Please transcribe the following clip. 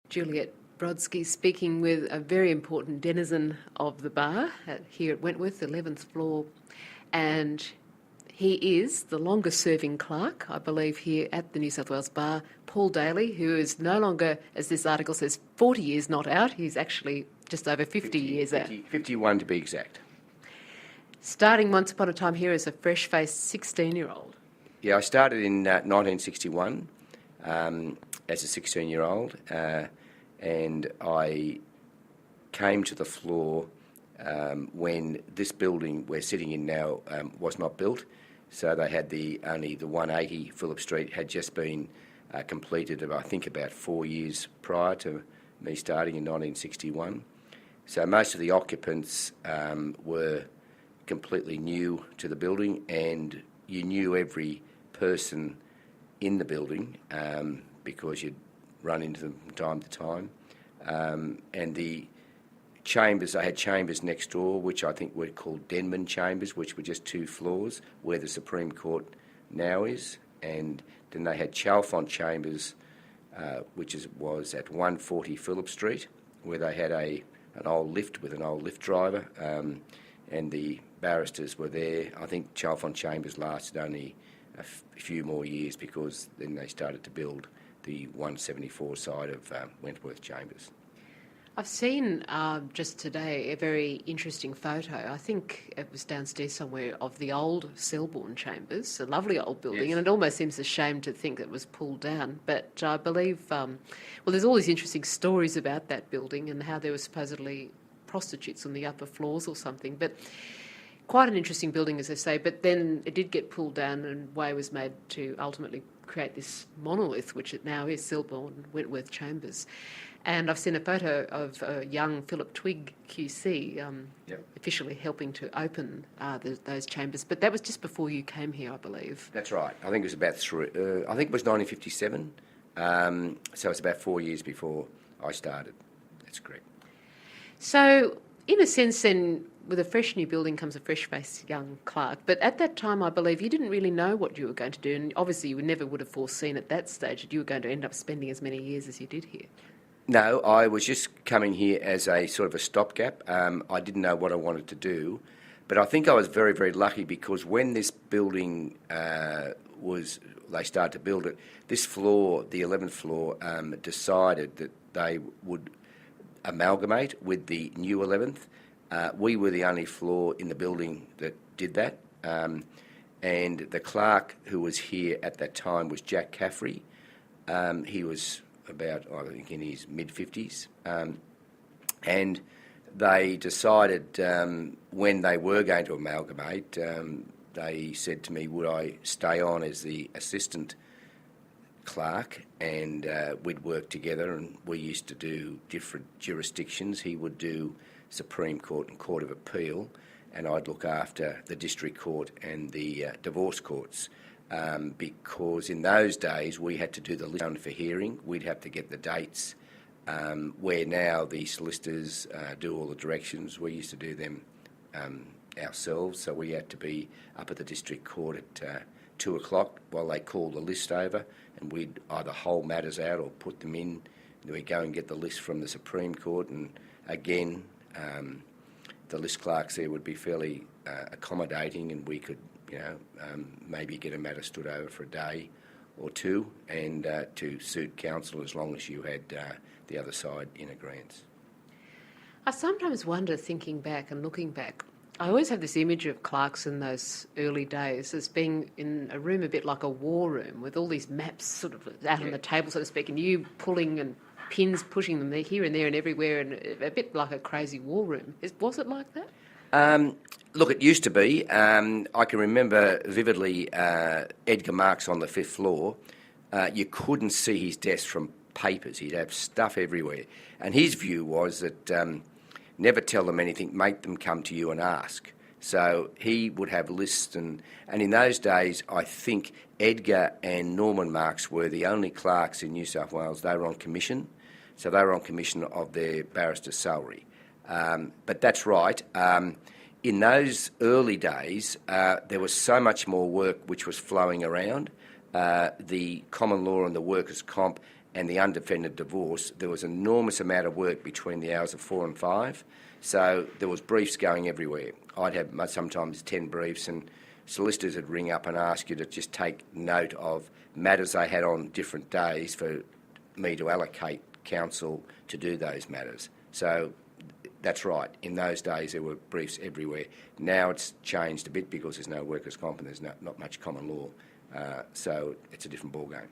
Juliet Brodsky speaking with a very important denizen of the bar here at Wentworth, 11th floor, and he is the longest-serving clerk, I believe, here at the New South Wales Bar, Paul Daley, who is no longer, as this article says, 40 years not out. He's actually just over 50 years out. 51 to be exact. Starting once upon a time here as a fresh-faced 16-year-old. Yeah, I started in 1961 as a 16-year-old, and I came to the floor when this building we're sitting in now was not built. So they had only the 180 Phillip Street had just been completed, I think, about 4 years prior to me starting in 1961. So most of the occupants were completely new to the building, and you knew every person in the building because you'd run into them from time to time. And the chambers, they had chambers next door, which I think were called Denman chambers, which were just 2 floors where the Supreme Court now is. And then they had Chalfont chambers, which was at 140 Phillip Street, where they had an old lift with an old lift driver, and the barristers were there. I think Chalfont chambers lasted only a few more years because then they started to build the 174 side of Wentworth chambers. I've seen just today a very interesting photo. I think it was downstairs somewhere of the old Selborne chambers, a lovely old building, yes. And it almost seems a shame to think it was pulled down. But I believe, well, there's all these interesting stories about that building and how there were supposedly prostitutes on the upper floors or something. But quite an interesting building, as they say. But then it did get pulled down, and way was made to ultimately create this monolith, which it now is, Selborne Wentworth Chambers. And I've seen a photo of a young Philip Twigg QC officially helping to open those chambers. But that was just before you came here, I believe. That's right. I think it was about I think it was 1957. So it's about 4 years before I started. That's correct. So, in a sense, then, with a fresh new building comes a fresh-faced young clerk. But at that time, I believe, you didn't really know what you were going to do. And obviously, you never would have foreseen at that stage that you were going to end up spending as many years as you did here. No, I was just coming here as a sort of a stopgap. I didn't know what I wanted to do. But I think I was very, very lucky because when this building they started to build it, this floor, the 11th floor, decided that they would amalgamate with the new 11th. We were the only floor in the building that did that. And the clerk who was here at that time was Jack Caffrey. He was about, I think, in his mid-50s. And they decided when they were going to amalgamate, they said to me, would I stay on as the assistant clerk, and we'd work together, and we used to do different jurisdictions. He would do Supreme Court and Court of Appeal, and I'd look after the District Court and the divorce courts. Because in those days we had to do the list for hearing. We'd have to get the dates, where now the solicitors do all the directions. We used to do them ourselves, so we had to be up at the District Court at 2 o'clock while they called the list over, and we'd either hold matters out or put them in. Then we'd go and get the list from the Supreme Court, and again, the list clerks there would be fairly accommodating, and we could maybe get a matter stood over for a day or two, and to suit counsel as long as you had the other side in agreement. I sometimes wonder, thinking back and looking back, I always have this image of clerks in those early days as being in a room a bit like a war room with all these maps sort of out on the table, so to speak, and you pulling and pins pushing them there, here and there and everywhere, and a bit like a crazy war room. Was it like that? Look, it used to be. I can remember vividly Edgar Marks on the 5th floor. You couldn't see his desk from papers. He'd have stuff everywhere. And his view was that never tell them anything, make them come to you and ask. So he would have lists, and in those days, I think Edgar and Norman Marks were the only clerks in New South Wales. They were on commission, so they were on commission of their barrister's salary. But that's right. In those early days, there was so much more work which was flowing around. The common law and the workers' comp and the undefended divorce, there was an enormous amount of work between the hours of 4 and 5. So there was briefs going everywhere. I'd have sometimes 10 briefs, and solicitors would ring up and ask you to just take note of matters they had on different days for me to allocate counsel to do those matters. So that's right. In those days, there were briefs everywhere. Now it's changed a bit because there's no workers' comp and there's not much common law. So it's a different ballgame.